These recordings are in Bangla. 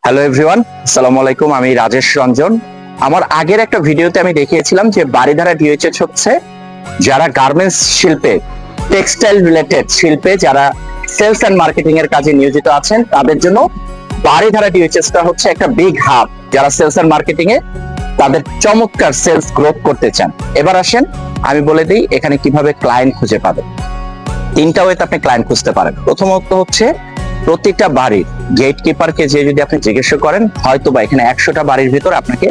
হ্যালো এভরিওয়ান, আসসালামু আলাইকুম। আমি রাজেশ রঞ্জন। আমার আগের একটা ভিডিওতে আমি দেখিয়েছিলাম যে বারিধারা ডিএইচএস হচ্ছে যারা গার্মেন্টস শিল্পে, টেক্সটাইল রিলেটেড শিল্পে যারা সেলস এন্ড মার্কেটিং এর কাজে নিয়োজিত আছেন তাদের জন্য বারিধারা ডিএইচএসটা হচ্ছে একটা বিগ হাব। যারা সেলস এন্ড মার্কেটিং এ তাদের চমৎকার সেলস গ্রোথ করতে চান। এবার আসেন আমি বলে দিই এখানে কিভাবে ক্লায়েন্ট খুঁজে পাবেন। তিনটা ওয়েতে আপনি ক্লায়েন্ট খুঁজতে পারেন। প্রথমত হচ্ছে প্রতিটা বাড়ির গেট কিপারকে যে যদি আপনি জিজ্ঞেস করেন, হয়তো বা এখানে 100টা বাড়ির ভিতর আপনাকে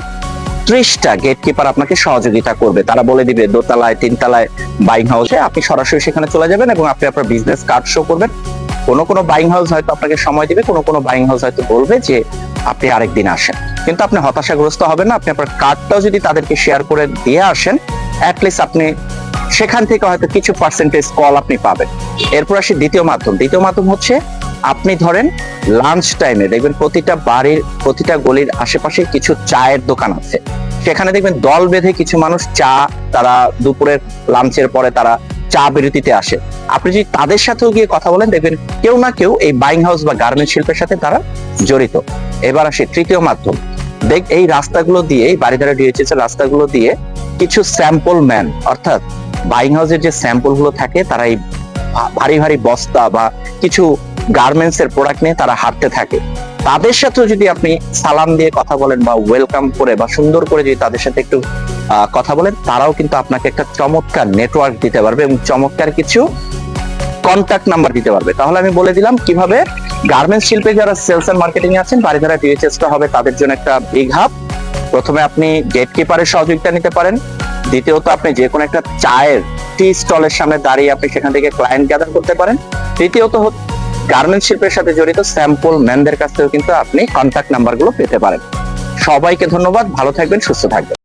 30টা গেট কিপার আপনাকে সহযোগিতা করবে। তারা বলে দিবে দোতলায়, তিনতলায় বাইং হাউসে, আপনি সরাসরি সেখানে চলে যাবেন এবং আপনি আপনার বিজনেস কার্ড শো করবেন। কোনো বাইং হাউস হয়তো আপনাকে সময় দিবে, কোনো বাইং হাউস হয়তো বলবে যে আপনি আরেকদিন আসেন। কিন্তু আপনি হতাশাগ্রস্ত হবেন না। আপনি আপনার কার্ডটাও যদি তাদেরকে শেয়ার করে দিয়ে আসেন, অ্যাটলিস্ট আপনি সেখান থেকে হয়তো কিছু পার্সেন্টেজ কল আপনি পাবেন। এরপর আসি দ্বিতীয় মাধ্যম হচ্ছে আপনি ধরেন লাঞ্চ টাইমে দেখবেন প্রতিটা বাড়ির, প্রতিটা গলির আশেপাশে কিছু চায়ের দোকান আছে। সেখানে দেখবেন দল বেঁধে কিছু মানুষ তারা দুপুরের লাঞ্চের পরে তারা চা বিরতিতে আসে। আপনি যদি তাদের সাথেও গিয়ে কথা বলেন, দেখবেন কেউ না কেউ এই বাইং হাউস বা গার্মেন্ট শিল্পের সাথে তারা জড়িত। এবার আসি তৃতীয় মাধ্যম। এই রাস্তাগুলো দিয়ে, এই বারিধারা ডিএইচএস এর রাস্তাগুলো দিয়ে কিছু স্যাম্পল ম্যান, অর্থাৎ বাইং হাউসের যে স্যাম্পল গুলো থাকে, তারা এই ভারী ভারী বস্তা বা কিছু গার্মেন্টস এর প্রোডাক্ট নিয়ে তারা হাঁটতে থাকে। তাদের সাথেও যদি আপনি সালাম দিয়ে কথা বলেন বা ওয়েলকাম করে বা সুন্দর করে যদি তাদের সাথে একটু কথা বলেন, তারাও কিন্তু আপনাকে একটা চমৎকার নেটওয়ার্ক দিতে পারবে এবং চমৎকার কিছু কন্ট্যাক্ট নাম্বার দিতে পারবে। তাহলে আমি বলে দিলাম কিভাবে গার্মেন্টস শিল্পে যারা সেলস এন্ড মার্কেটিং এ আছেন, বারিধারা ডিএইচএসটা হবে তাদের জন্য একটা বিগ হাব। প্রথমে আপনি গেট কিপারের সহযোগিতা নিতে পারেন। দ্বিতীয়ত আপনি যে কোনো একটা চায়ের টি স্টলের সামনে দাঁড়িয়ে আপনি সেখান থেকে ক্লায়েন্ট গ্যাদার করতে পারেন। তৃতীয়ত গার্মেন্টস শিল্পের সাথে জড়িত স্যাম্পল ম্যানদের কাছ থেকেও কিন্তু আপনি কন্ট্যাক্ট নাম্বার গুলো পেতে পারেন। সবাইকে ধন্যবাদ, ভালো থাকবেন, সুস্থ থাকবেন।